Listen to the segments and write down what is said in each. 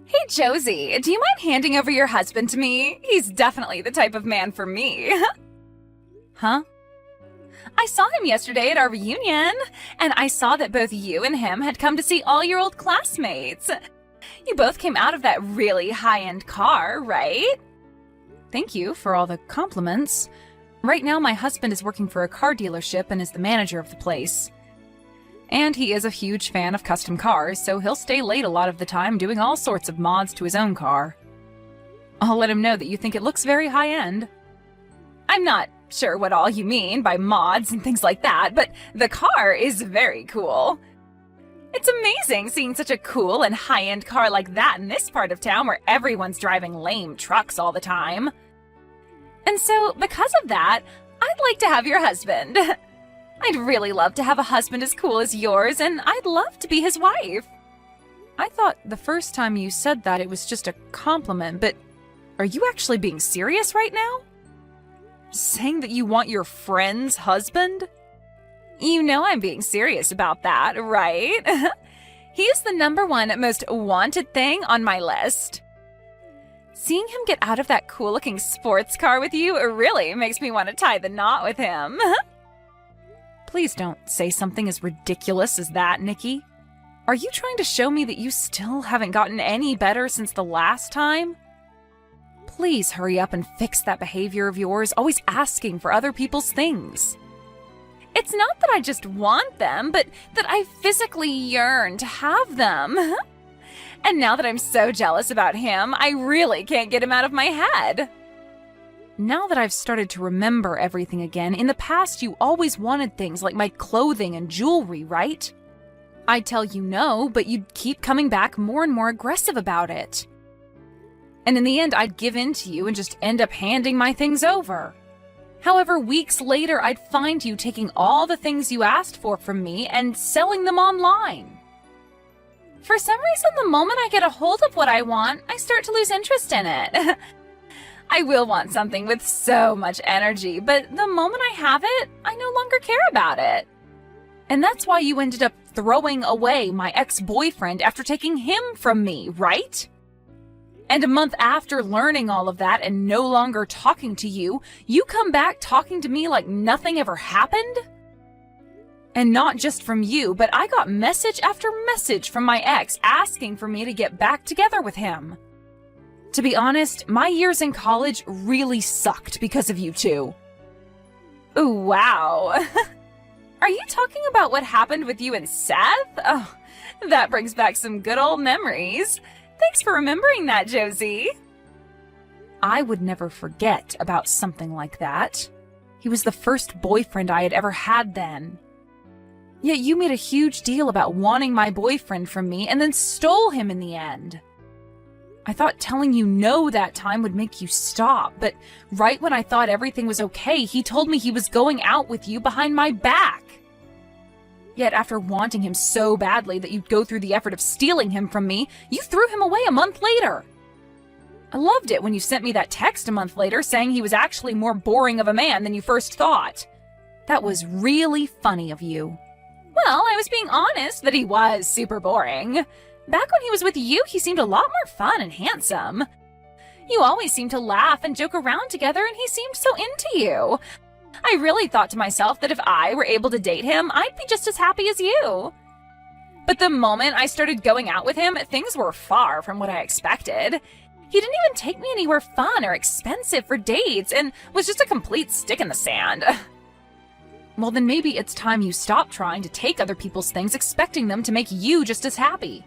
Hey, Josie, do you mind handing over your husband to me? He's definitely the type of man for me. Huh? I saw him yesterday at our reunion, and I saw that both you and him had come to see all your old classmates. You both came out of that really high-end car, right? Thank you for all the compliments. Right now, my husband is working for a car dealership and is the manager of the place. And he is a huge fan of custom cars, so he'll stay late a lot of the time doing all sorts of mods to his own car. I'll let him know that you think it looks very high-end. I'm not sure what all you mean by mods and things like that, but the car is very cool. It's amazing seeing such a cool and high-end car like that in this part of town where everyone's driving lame trucks all the time. And so, because of that, I'd like to have your husband. I'd really love to have a husband as cool as yours, and I'd love to be his wife. I thought the first time you said that it was just a compliment, but are you actually being serious right now? Saying that you want your friend's husband? You know I'm being serious about that, right? He is the #1 most wanted thing on my list. Seeing him get out of that cool-looking sports car with you really makes me want to tie the knot with him. Please don't say something as ridiculous as that, Nikki. Are you trying to show me that you still haven't gotten any better since the last time? Please hurry up and fix that behavior of yours, always asking for other people's things. It's not that I just want them, but that I physically yearn to have them. And now that I'm so jealous about him, I really can't get him out of my head. Now that I've started to remember everything again, in the past you always wanted things like my clothing and jewelry, right? I'd tell you no, but you'd keep coming back more and more aggressive about it. And in the end, I'd give in to you and just end up handing my things over. However, weeks later, I'd find you taking all the things you asked for from me and selling them online. For some reason, the moment I get a hold of what I want, I start to lose interest in it. I will want something with so much energy, but the moment I have it, I no longer care about it. And that's why you ended up throwing away my ex-boyfriend after taking him from me, right? And a month after learning all of that and no longer talking to you, you come back talking to me like nothing ever happened? And not just from you, but I got message after message from my ex asking for me to get back together with him. To be honest, my years in college really sucked because of you two. Ooh, wow. Are you talking about what happened with you and Seth? Oh, that brings back some good old memories. Thanks for remembering that, Josie. I would never forget about something like that. He was the first boyfriend I had ever had then. Yet you made a huge deal about wanting my boyfriend from me and then stole him in the end. I thought telling you no that time would make you stop, but right when I thought everything was okay, he told me he was going out with you behind my back. Yet after wanting him so badly that you'd go through the effort of stealing him from me, you threw him away a month later. I loved it when you sent me that text a month later saying he was actually more boring of a man than you first thought. That was really funny of you. Well, I was being honest that he was super boring. Back when he was with you, he seemed a lot more fun and handsome. You always seemed to laugh and joke around together, and he seemed so into you. I really thought to myself that if I were able to date him, I'd be just as happy as you. But the moment I started going out with him, things were far from what I expected. He didn't even take me anywhere fun or expensive for dates, and was just a complete stick in the sand. Well, then maybe it's time you stop trying to take other people's things, expecting them to make you just as happy.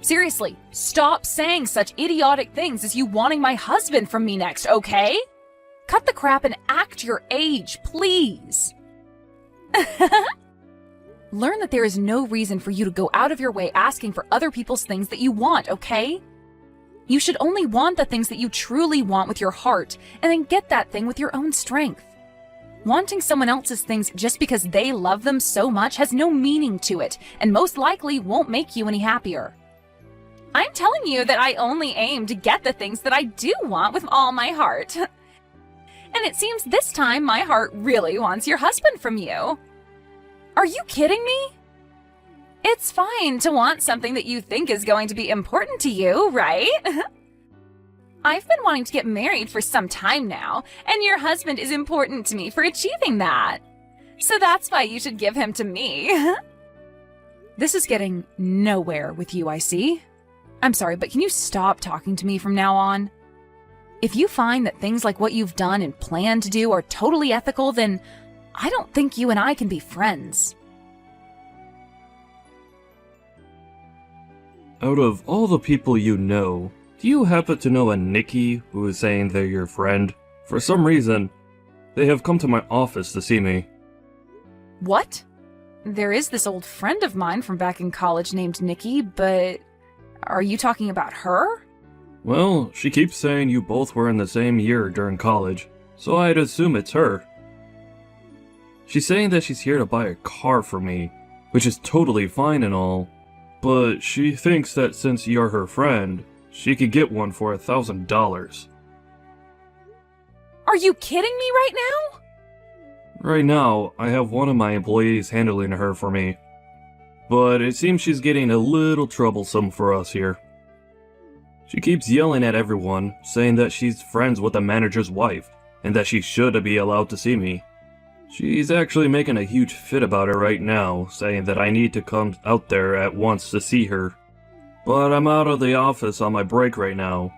Seriously, stop saying such idiotic things as you wanting my husband from me next, okay? Cut the crap and act your age, please. Learn that there is no reason for you to go out of your way asking for other people's things that you want, okay? You should only want the things that you truly want with your heart, and then get that thing with your own strength. Wanting someone else's things just because they love them so much has no meaning to it, and most likely won't make you any happier. I'm telling you that I only aim to get the things that I do want with all my heart. And it seems this time my heart really wants your husband from you. Are you kidding me? It's fine to want something that you think is going to be important to you, right? I've been wanting to get married for some time now, and your husband is important to me for achieving that. So that's why you should give him to me. This is getting nowhere with you, I see. I'm sorry, but can you stop talking to me from now on? If you find that things like what you've done and plan to do are totally ethical, then I don't think you and I can be friends. Out of all the people you know, do you happen to know a Nikki who is saying they're your friend? For some reason, they have come to my office to see me. What? There is this old friend of mine from back in college named Nikki, but are you talking about her? Well, she keeps saying you both were in the same year during college, so I'd assume it's her. She's saying that she's here to buy a car for me, which is totally fine and all, but she thinks that since you're her friend, she could get one for $1,000. Are you kidding me right now? Right now, I have one of my employees handling her for me, but it seems she's getting a little troublesome for us here. She keeps yelling at everyone, saying that she's friends with the manager's wife, and that she should be allowed to see me. She's actually making a huge fit about it right now, saying that I need to come out there at once to see her. But I'm out of the office on my break right now.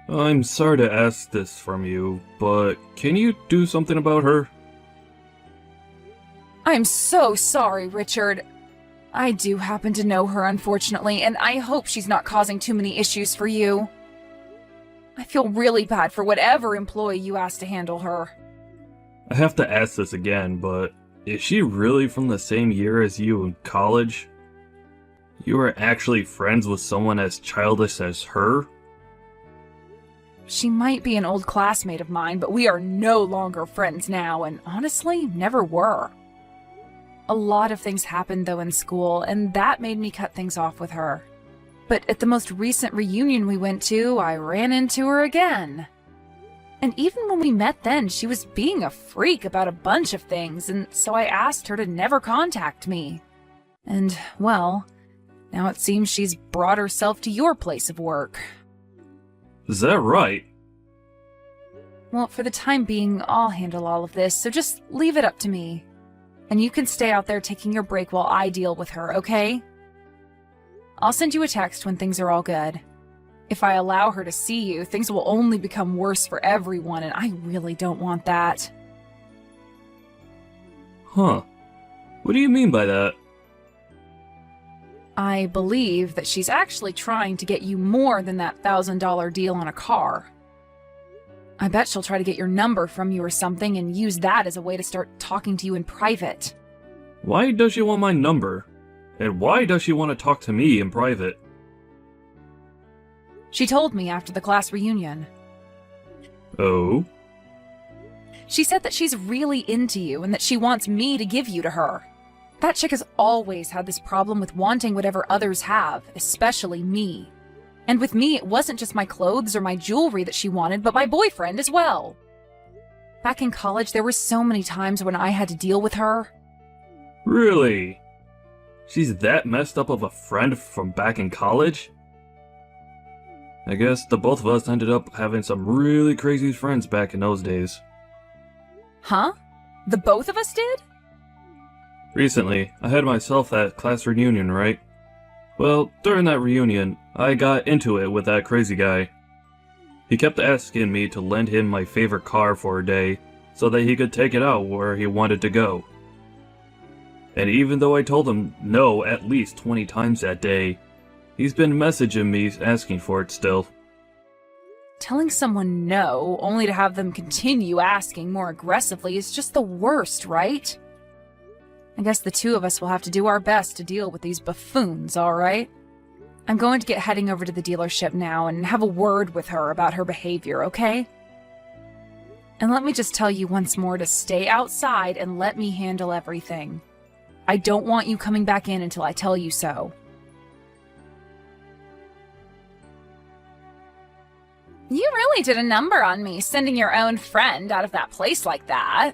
I'm sorry to ask this from you, but can you do something about her? I'm so sorry, Richard. I do happen to know her, unfortunately, and I hope she's not causing too many issues for you. I feel really bad for whatever employee you asked to handle her. I have to ask this again, but is she really from the same year as you in college? You are actually friends with someone as childish as her? She might be an old classmate of mine, but we are no longer friends now, and honestly, never were. A lot of things happened, though, in school, and that made me cut things off with her. But at the most recent reunion we went to, I ran into her again. And even when we met then, she was being a freak about a bunch of things, and so I asked her to never contact me. And, well, now it seems she's brought herself to your place of work. Is that right? Well, for the time being, I'll handle all of this, so just leave it up to me. And you can stay out there taking your break while I deal with her, okay? I'll send you a text when things are all good. If I allow her to see you, things will only become worse for everyone, and I really don't want that. Huh. What do you mean by that? I believe that she's actually trying to get you more than that $1,000 deal on a car. I bet she'll try to get your number from you or something and use that as a way to start talking to you in private. Why does she want my number? And why does she want to talk to me in private? She told me after the class reunion. Oh? She said that she's really into you and that she wants me to give you to her. That chick has always had this problem with wanting whatever others have, especially me. And with me, it wasn't just my clothes or my jewelry that she wanted, but my boyfriend as well. Back in college, there were so many times when I had to deal with her. Really? She's that messed up of a friend from back in college? I guess the both of us ended up having some really crazy friends back in those days. Huh? The both of us did? Recently, I had myself that class reunion, right? Well, during that reunion, I got into it with that crazy guy. He kept asking me to lend him my favorite car for a day, so that he could take it out where he wanted to go. And even though I told him no at least 20 times that day, he's been messaging me asking for it still. Telling someone no, only to have them continue asking more aggressively, is just the worst, right? I guess the two of us will have to do our best to deal with these buffoons, alright? I'm going to get heading over to the dealership now and have a word with her about her behavior, okay? And let me just tell you once more to stay outside and let me handle everything. I don't want you coming back in until I tell you so. You really did a number on me, sending your own friend out of that place like that.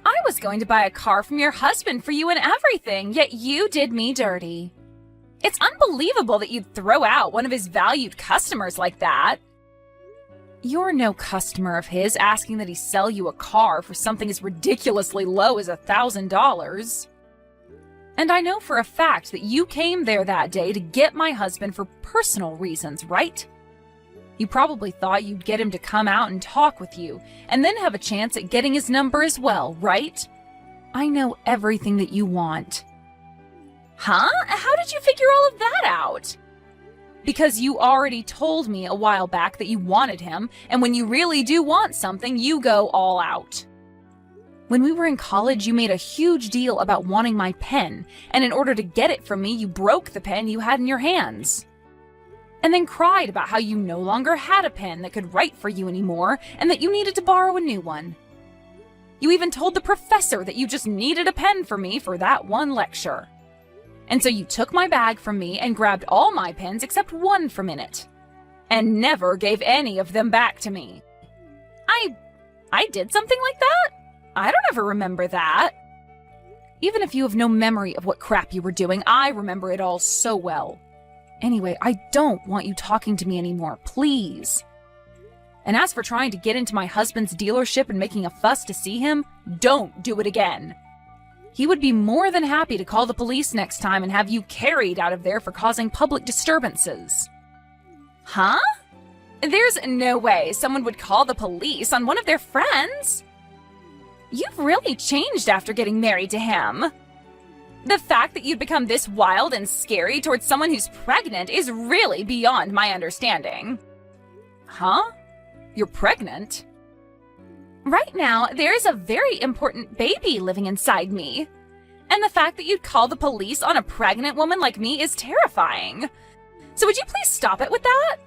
I was going to buy a car from your husband for you and everything, yet you did me dirty. It's unbelievable that you'd throw out one of his valued customers like that. You're no customer of his asking that he sell you a car for something as ridiculously low as $1,000. And I know for a fact that you came there that day to get my husband for personal reasons, right? You probably thought you'd get him to come out and talk with you, and then have a chance at getting his number as well, right? I know everything that you want. Huh? How did you figure all of that out? Because you already told me a while back that you wanted him, and when you really do want something, you go all out. When we were in college, you made a huge deal about wanting my pen, and in order to get it from me, you broke the pen you had in your hands. And then cried about how you no longer had a pen that could write for you anymore, and that you needed to borrow a new one. You even told the professor that you just needed a pen for me for that one lecture. And so you took my bag from me and grabbed all my pens except one from in it, and never gave any of them back to me. I did something like that? I don't ever remember that. Even if you have no memory of what crap you were doing, I remember it all so well. Anyway, I don't want you talking to me anymore, please. And as for trying to get into my husband's dealership and making a fuss to see him, don't do it again. He would be more than happy to call the police next time and have you carried out of there for causing public disturbances. Huh? There's no way someone would call the police on one of their friends. You've really changed after getting married to him. The fact that you'd become this wild and scary towards someone who's pregnant is really beyond my understanding. Huh? You're pregnant? Right now, there is a very important baby living inside me. And the fact that you'd call the police on a pregnant woman like me is terrifying. So would you please stop it with that?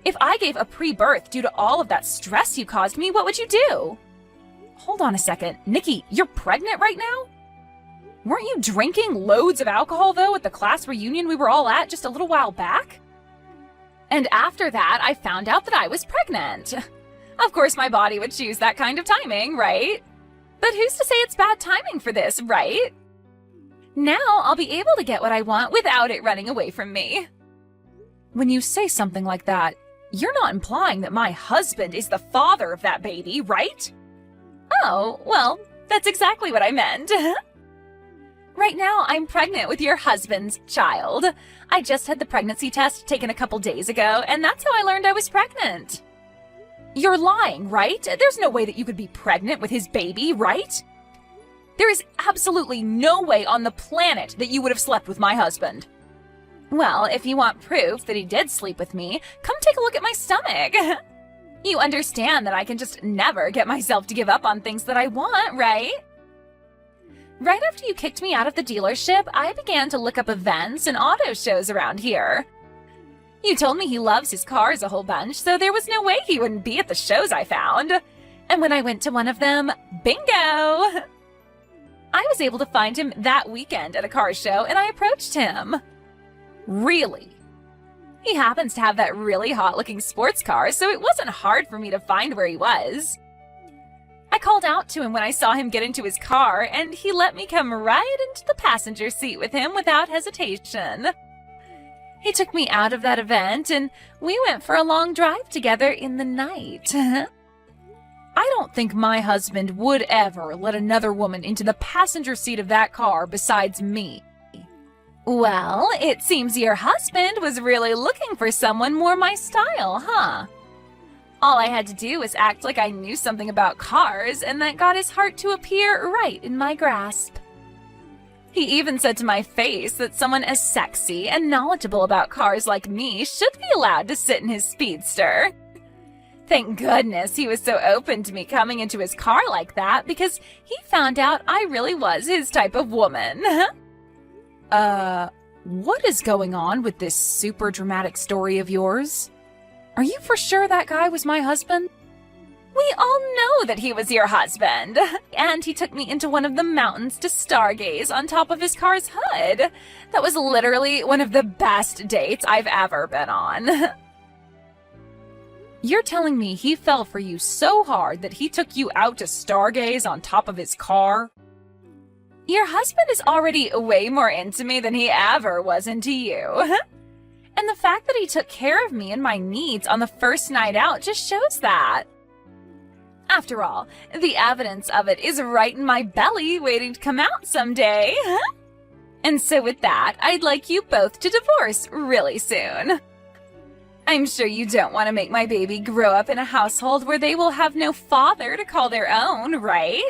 If I gave a pre-birth due to all of that stress you caused me, what would you do? Hold on a second. Nikki, you're pregnant right now? Weren't you drinking loads of alcohol, though, at the class reunion we were all at just a little while back? And after that, I found out that I was pregnant. Of course, my body would choose that kind of timing, right? But who's to say it's bad timing for this, right? Now I'll be able to get what I want without it running away from me. When you say something like that, you're not implying that my husband is the father of that baby, right? Oh, well, that's exactly what I meant. Right now, I'm pregnant with your husband's child. I just had the pregnancy test taken a couple days ago, and that's how I learned I was pregnant. You're lying, right? There's no way that you could be pregnant with his baby, right? There is absolutely no way on the planet that you would have slept with my husband. Well, if you want proof that he did sleep with me, come take a look at my stomach. You understand that I can just never get myself to give up on things that I want, right? Right after you kicked me out of the dealership, I began to look up events and auto shows around here. You told me he loves his cars a whole bunch, so there was no way he wouldn't be at the shows I found. And when I went to one of them, bingo! I was able to find him that weekend at a car show, and I approached him. Really? He happens to have that really hot-looking sports car, so it wasn't hard for me to find where he was. I called out to him when I saw him get into his car, and he let me come right into the passenger seat with him without hesitation. He took me out of that event, and we went for a long drive together in the night. I don't think my husband would ever let another woman into the passenger seat of that car besides me. Well, it seems your husband was really looking for someone more my style, huh? All I had to do was act like I knew something about cars, and that got his heart to appear right in my grasp. He even said to my face that someone as sexy and knowledgeable about cars like me should be allowed to sit in his speedster. Thank goodness he was so open to me coming into his car like that, because he found out I really was his type of woman. What is going on with this super dramatic story of yours? Are you for sure that guy was my husband? We all know that he was your husband, and he took me into one of the mountains to stargaze on top of his car's hood. That was literally one of the best dates I've ever been on. You're telling me he fell for you so hard that he took you out to stargaze on top of his car? Your husband is already way more into me than he ever was into you. And the fact that he took care of me and my needs on the first night out just shows that. After all, the evidence of it is right in my belly waiting to come out someday. And so with that, I'd like you both to divorce really soon. I'm sure you don't want to make my baby grow up in a household where they will have no father to call their own, right?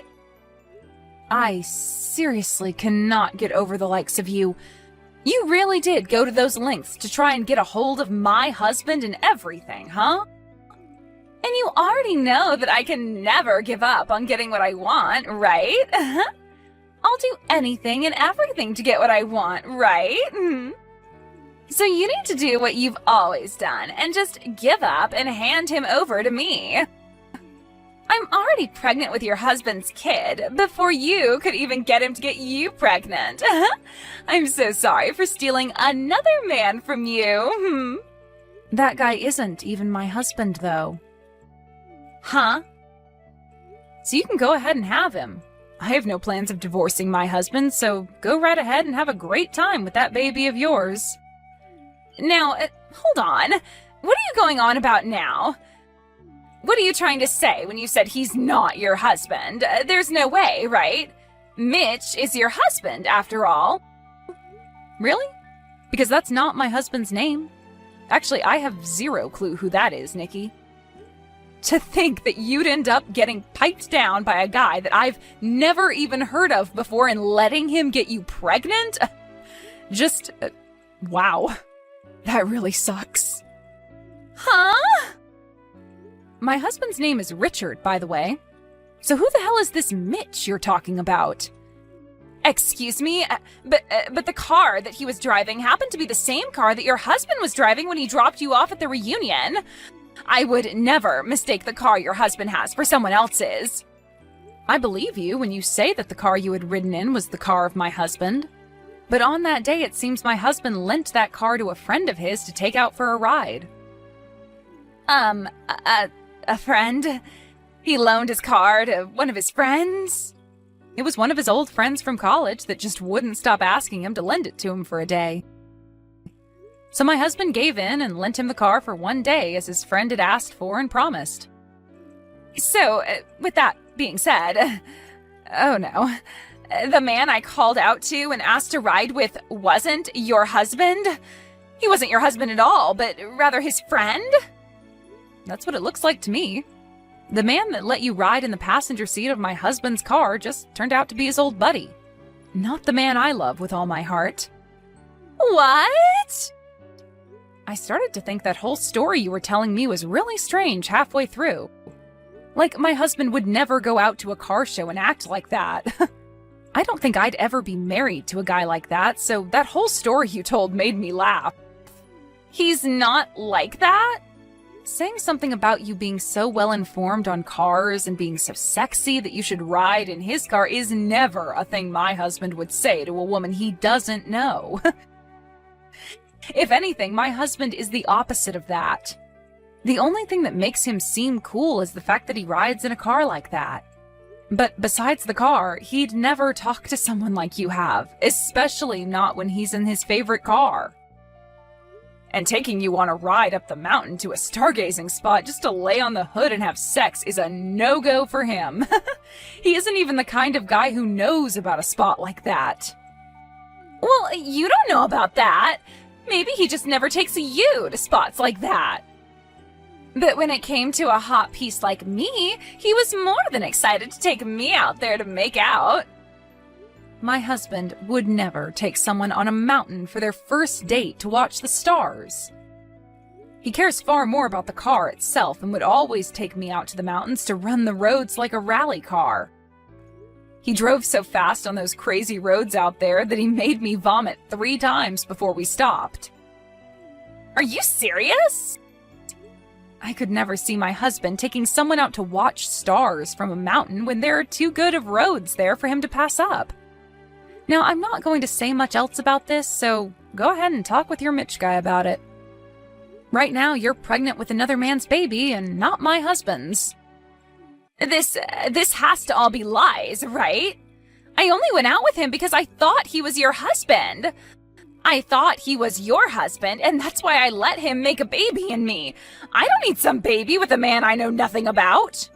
I seriously cannot get over the likes of you. You really did go to those lengths to try and get a hold of my husband and everything, huh? And you already know that I can never give up on getting what I want, right? I'll do anything and everything to get what I want, right? So you need to do what you've always done and just give up and hand him over to me. I'm already pregnant with your husband's kid before you could even get him to get you pregnant. I'm so sorry for stealing another man from you. That guy isn't even my husband, though. Huh? So you can go ahead and have him. I have no plans of divorcing my husband, so go right ahead and have a great time with that baby of yours. Now, hold on. What are you going on about now? What are you trying to say when you said he's not your husband? There's no way, right? Mitch is your husband, after all. Really? Because that's not my husband's name. Actually, I have zero clue who that is, Nikki. To think that you'd end up getting piped down by a guy that I've never even heard of before and letting him get you pregnant? Just, wow. That really sucks. Huh? My husband's name is Richard, by the way. So who the hell is this Mitch you're talking about? Excuse me, but the car that he was driving happened to be the same car that your husband was driving when he dropped you off at the reunion. I would never mistake the car your husband has for someone else's. I believe you when you say that the car you had ridden in was the car of my husband. But on that day, it seems my husband lent that car to a friend of his to take out for a ride. A friend? He loaned his car to one of his friends? It was one of his old friends from college that just wouldn't stop asking him to lend it to him for a day. So my husband gave in and lent him the car for one day as his friend had asked for and promised. So, with that being said, oh no, the man I called out to and asked to ride with wasn't your husband? He wasn't your husband at all, but rather his friend? That's what it looks like to me. The man that let you ride in the passenger seat of my husband's car just turned out to be his old buddy. Not the man I love with all my heart. What? I started to think that whole story you were telling me was really strange halfway through. Like my husband would never go out to a car show and act like that. I don't think I'd ever be married to a guy like that, so that whole story you told made me laugh. He's not like that? Saying something about you being so well informed on cars and being so sexy that you should ride in his car is never a thing my husband would say to a woman he doesn't know. If anything, my husband is the opposite of that. The only thing that makes him seem cool is the fact that he rides in a car like that. But besides the car, he'd never talk to someone like you have, especially not when he's in his favorite car. And taking you on a ride up the mountain to a stargazing spot just to lay on the hood and have sex is a no-go for him. He isn't even the kind of guy who knows about a spot like that. Well, you don't know about that. Maybe he just never takes you to spots like that. But when it came to a hot piece like me, he was more than excited to take me out there to make out. My husband would never take someone on a mountain for their first date to watch the stars. He cares far more about the car itself and would always take me out to the mountains to run the roads like a rally car. He drove so fast on those crazy roads out there that he made me vomit 3 times before we stopped. Are you serious? I could never see my husband taking someone out to watch stars from a mountain when there are too good of roads there for him to pass up. Now, I'm not going to say much else about this, so go ahead and talk with your Mitch guy about it. Right now, you're pregnant with another man's baby and not my husband's. This has to all be lies, right? I only went out with him because I thought he was your husband. I thought he was your husband, and that's why I let him make a baby in me. I don't need some baby with a man I know nothing about.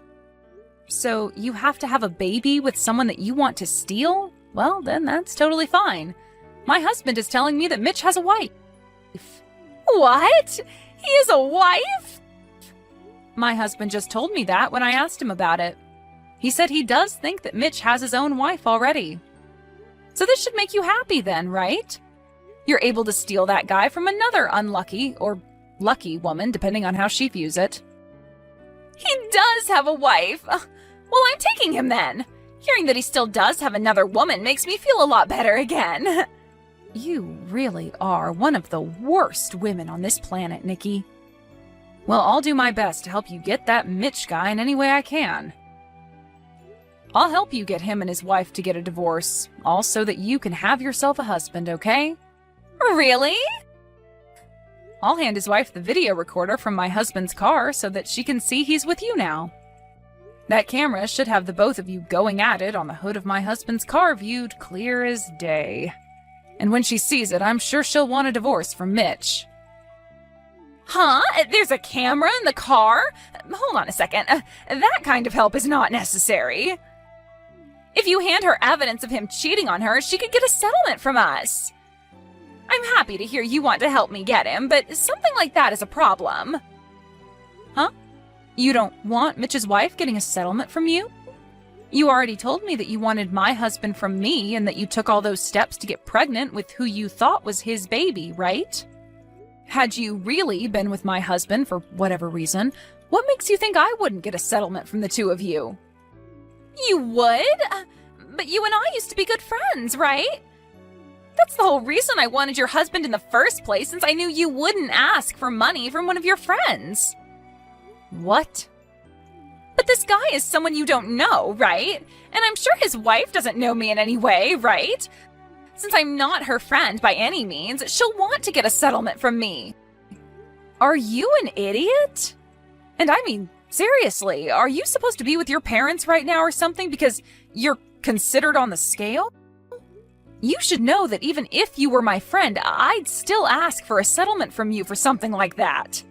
So you have to have a baby with someone that you want to steal? Well, then that's totally fine. My husband is telling me that Mitch has a wife. What? He has a wife? My husband just told me that when I asked him about it. He said he does think that Mitch has his own wife already. So this should make you happy then, right? You're able to steal that guy from another unlucky or lucky woman, depending on how she views it. He does have a wife. Well, I'm taking him then. Hearing that he still does have another woman makes me feel a lot better again. You really are one of the worst women on this planet, Nikki. Well, I'll do my best to help you get that Mitch guy in any way I can. I'll help you get him and his wife to get a divorce, all so that you can have yourself a husband, okay? Really? I'll hand his wife the video recorder from my husband's car so that she can see he's with you now. That camera should have the both of you going at it on the hood of my husband's car viewed clear as day. And when she sees it, I'm sure she'll want a divorce from Mitch. Huh? There's a camera in the car? Hold on a second. That kind of help is not necessary. If you hand her evidence of him cheating on her, she could get a settlement from us. I'm happy to hear you want to help me get him, but something like that is a problem. Huh? You don't want Mitch's wife getting a settlement from you? You already told me that you wanted my husband from me and that you took all those steps to get pregnant with who you thought was his baby, right? Had you really been with my husband for whatever reason, what makes you think I wouldn't get a settlement from the two of you? You would? But you and I used to be good friends, right? That's the whole reason I wanted your husband in the first place, since I knew you wouldn't ask for money from one of your friends. What? But this guy is someone you don't know, right? And I'm sure his wife doesn't know me in any way, right? Since I'm not her friend by any means, she'll want to get a settlement from me. Are you an idiot? And I mean, seriously, are you supposed to be with your parents right now or something because you're considered on the scale? You should know that even if you were my friend, I'd still ask for a settlement from you for something like that.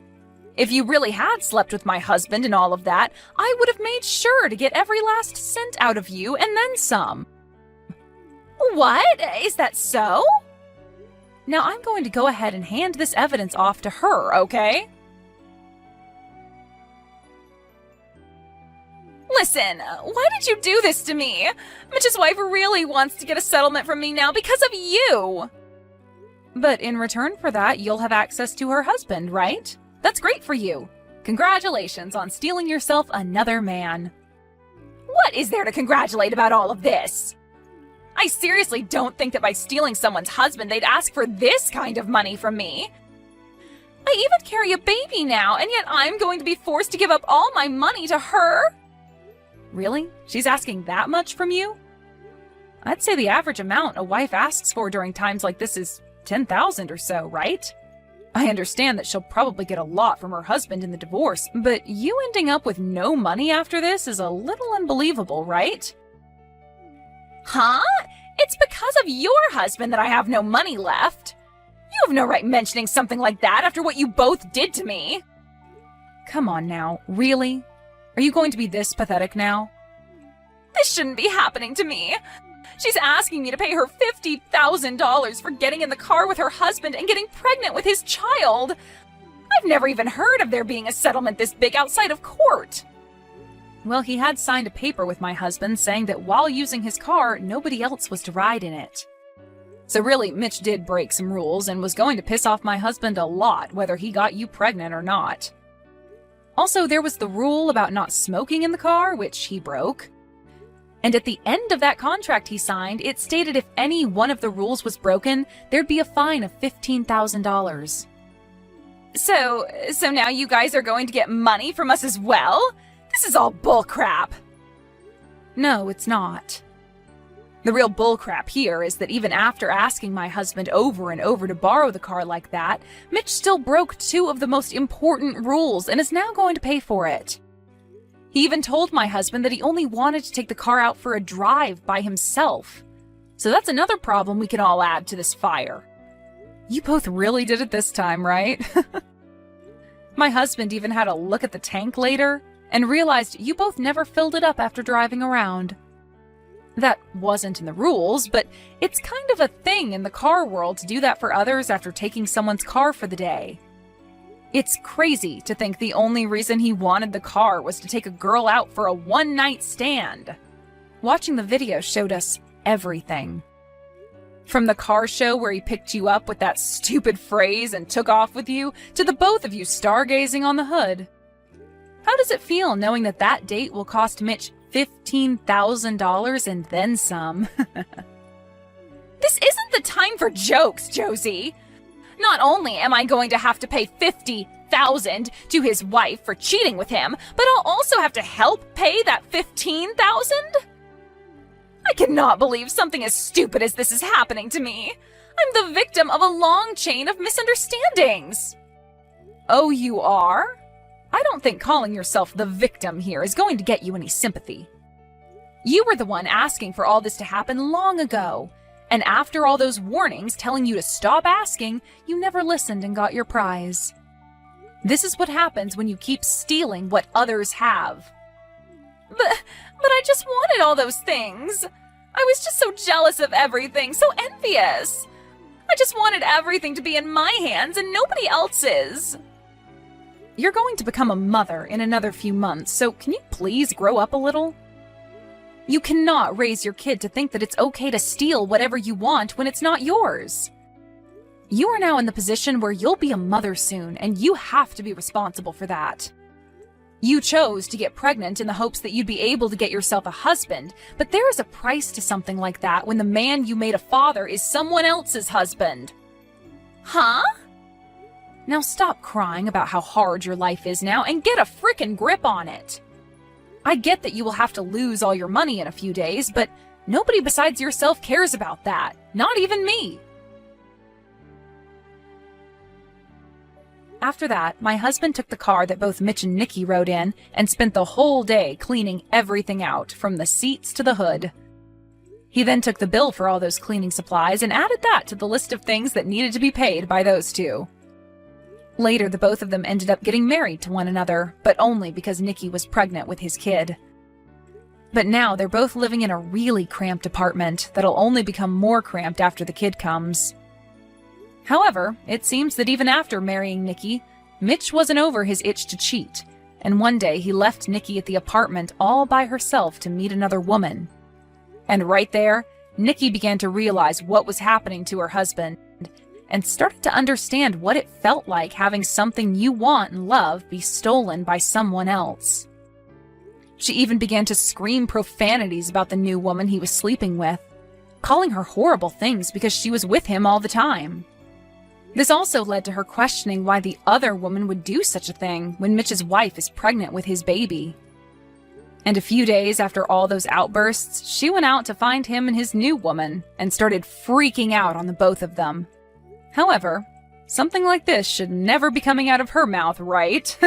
If you really had slept with my husband and all of that, I would have made sure to get every last cent out of you and then some. What? Is that so? Now I'm going to go ahead and hand this evidence off to her, okay? Listen, why did you do this to me? Mitch's wife really wants to get a settlement from me now because of you. But in return for that, you'll have access to her husband, right? That's great for you. Congratulations on stealing yourself another man. What is there to congratulate about all of this? I seriously don't think that by stealing someone's husband, they'd ask for this kind of money from me. I even carry a baby now, and yet I'm going to be forced to give up all my money to her? Really? She's asking that much from you? I'd say the average amount a wife asks for during times like this is $10,000 or so, right? I understand that she'll probably get a lot from her husband in the divorce, but you ending up with no money after this is a little unbelievable, right? Huh? It's because of your husband that I have no money left. You have no right mentioning something like that after what you both did to me. Come on now, really? Are you going to be this pathetic now? This shouldn't be happening to me. She's asking me to pay her $50,000 for getting in the car with her husband and getting pregnant with his child. I've never even heard of there being a settlement this big outside of court. Well, he had signed a paper with my husband saying that while using his car, nobody else was to ride in it. So really, Mitch did break some rules and was going to piss off my husband a lot, whether he got you pregnant or not. Also, there was the rule about not smoking in the car, which he broke. And at the end of that contract he signed, it stated if any one of the rules was broken, there'd be a fine of $15,000. So now you guys are going to get money from us as well? This is all bullcrap. No, it's not. The real bullcrap here is that even after asking my husband over and over to borrow the car like that, Mitch still broke two of the most important rules and is now going to pay for it. He even told my husband that he only wanted to take the car out for a drive by himself. So that's another problem we can all add to this fire. You both really did it this time, right? My husband even had a look at the tank later and realized you both never filled it up after driving around. That wasn't in the rules, but it's kind of a thing in the car world to do that for others after taking someone's car for the day. It's crazy to think the only reason he wanted the car was to take a girl out for a one-night stand. Watching the video showed us everything. From the car show where he picked you up with that stupid phrase and took off with you, to the both of you stargazing on the hood. How does it feel knowing that that date will cost Mitch $15,000 and then some? This isn't the time for jokes, Josie. Not only am I going to have to pay $50,000 to his wife for cheating with him, but I'll also have to help pay that $15,000? I cannot believe something as stupid as this is happening to me. I'm the victim of a long chain of misunderstandings. Oh, you are? I don't think calling yourself the victim here is going to get you any sympathy. You were the one asking for all this to happen long ago, and after all those warnings telling you to stop asking, you never listened and got your prize. This is what happens when you keep stealing what others have. But I just wanted all those things. I was just so jealous of everything, so envious. I just wanted everything to be in my hands and nobody else's. You're going to become a mother in another few months, so can you please grow up a little? You cannot raise your kid to think that it's okay to steal whatever you want when it's not yours. You are now in the position where you'll be a mother soon, and you have to be responsible for that. You chose to get pregnant in the hopes that you'd be able to get yourself a husband, but there is a price to something like that when the man you made a father is someone else's husband. Huh? Now stop crying about how hard your life is now and get a frickin' grip on it. I get that you will have to lose all your money in a few days, but nobody besides yourself cares about that. Not even me. After that, my husband took the car that both Mitch and Nikki rode in and spent the whole day cleaning everything out, from the seats to the hood. He then took the bill for all those cleaning supplies and added that to the list of things that needed to be paid by those two. Later, the both of them ended up getting married to one another, but only because Nikki was pregnant with his kid. But now they're both living in a really cramped apartment that'll only become more cramped after the kid comes. However, it seems that even after marrying Nikki, Mitch wasn't over his itch to cheat, and one day he left Nikki at the apartment all by herself to meet another woman. And right there, Nikki began to realize what was happening to her husband, and started to understand what it felt like having something you want and love be stolen by someone else. She even began to scream profanities about the new woman he was sleeping with, calling her horrible things because she was with him all the time. This also led to her questioning why the other woman would do such a thing when Mitch's wife is pregnant with his baby. And a few days after all those outbursts, she went out to find him and his new woman and started freaking out on the both of them. However, something like this should never be coming out of her mouth, right?